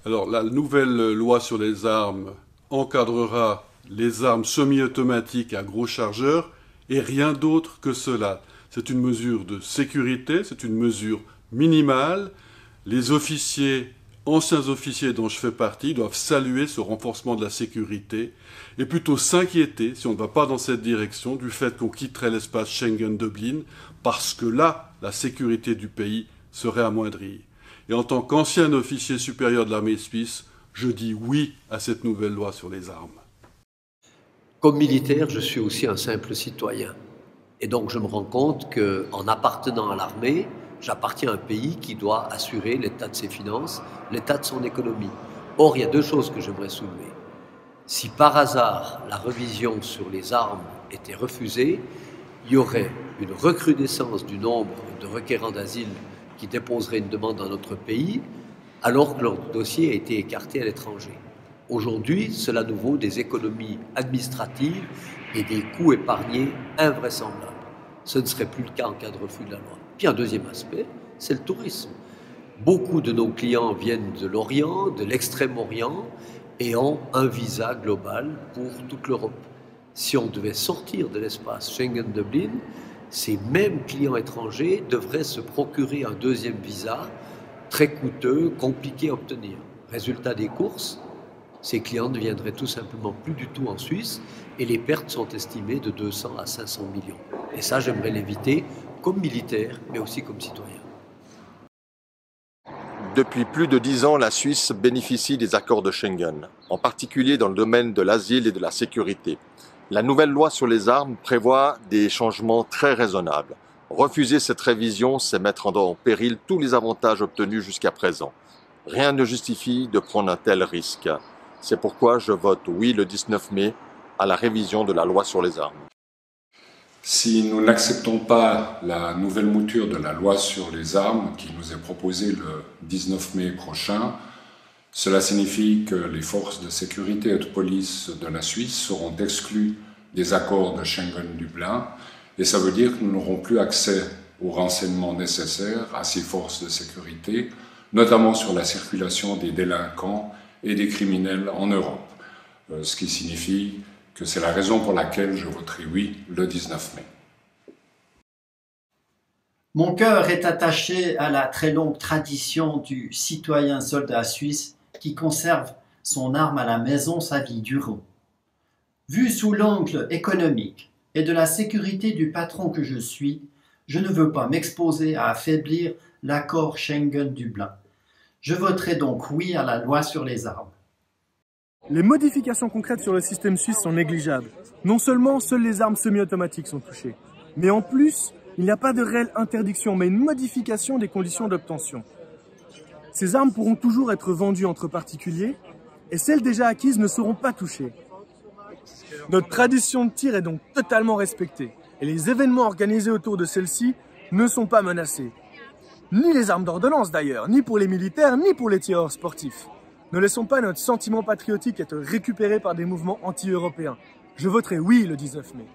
Alors, la nouvelle loi sur les armes encadrera les armes semi-automatiques à gros chargeurs et rien d'autre que cela. C'est une mesure de sécurité, c'est une mesure minimale. Les officiers, anciens officiers dont je fais partie, doivent saluer ce renforcement de la sécurité et plutôt s'inquiéter, si on ne va pas dans cette direction, du fait qu'on quitterait l'espace Schengen-Dublin, parce que là, la sécurité du pays serait amoindrie. Et en tant qu'ancien officier supérieur de l'armée suisse, je dis oui à cette nouvelle loi sur les armes. Comme militaire, je suis aussi un simple citoyen. Et donc je me rends compte qu'en appartenant à l'armée, j'appartiens à un pays qui doit assurer l'état de ses finances, l'état de son économie. Or, il y a deux choses que j'aimerais soulever. Si par hasard la revision sur les armes était refusée, il y aurait une recrudescence du nombre de requérants d'asile qui déposeraient une demande dans notre pays, alors que leur dossier a été écarté à l'étranger. Aujourd'hui, cela nous vaut des économies administratives et des coûts épargnés invraisemblables. Ce ne serait plus le cas en cas de refus de la loi. Puis un deuxième aspect, c'est le tourisme. Beaucoup de nos clients viennent de l'Orient, de l'Extrême-Orient, et ont un visa global pour toute l'Europe. Si on devait sortir de l'espace Schengen-Dublin, ces mêmes clients étrangers devraient se procurer un deuxième visa très coûteux, compliqué à obtenir. Résultat des courses, ces clients ne viendraient tout simplement plus du tout en Suisse et les pertes sont estimées de 200 à 500 millions. Et ça, j'aimerais l'éviter comme militaire, mais aussi comme citoyen. Depuis plus de 10 ans, la Suisse bénéficie des accords de Schengen, en particulier dans le domaine de l'asile et de la sécurité. La nouvelle loi sur les armes prévoit des changements très raisonnables. Refuser cette révision, c'est mettre en péril tous les avantages obtenus jusqu'à présent. Rien ne justifie de prendre un tel risque. C'est pourquoi je vote oui le 19 mai à la révision de la loi sur les armes. Si nous n'acceptons pas la nouvelle mouture de la loi sur les armes qui nous est proposée le 19 mai prochain, cela signifie que les forces de sécurité et de police de la Suisse seront exclues des accords de Schengen-Dublin et ça veut dire que nous n'aurons plus accès aux renseignements nécessaires à ces forces de sécurité, notamment sur la circulation des délinquants et des criminels en Europe, ce qui signifie que c'est la raison pour laquelle je voterai oui le 19 mai. Mon cœur est attaché à la très longue tradition du citoyen soldat suisse qui conserve son arme à la maison sa vie durant. Vu sous l'angle économique et de la sécurité du patron que je suis, je ne veux pas m'exposer à affaiblir l'accord Schengen-Dublin. Je voterai donc oui à la loi sur les armes. Les modifications concrètes sur le système suisse sont négligeables. Non seulement seules les armes semi-automatiques sont touchées, mais en plus, il n'y a pas de réelle interdiction, mais une modification des conditions d'obtention. Ces armes pourront toujours être vendues entre particuliers, et celles déjà acquises ne seront pas touchées. Notre tradition de tir est donc totalement respectée, et les événements organisés autour de celle-ci ne sont pas menacés. Ni les armes d'ordonnance d'ailleurs, ni pour les militaires, ni pour les tireurs sportifs. Ne laissons pas notre sentiment patriotique être récupéré par des mouvements anti-européens. Je voterai oui le 19 mai.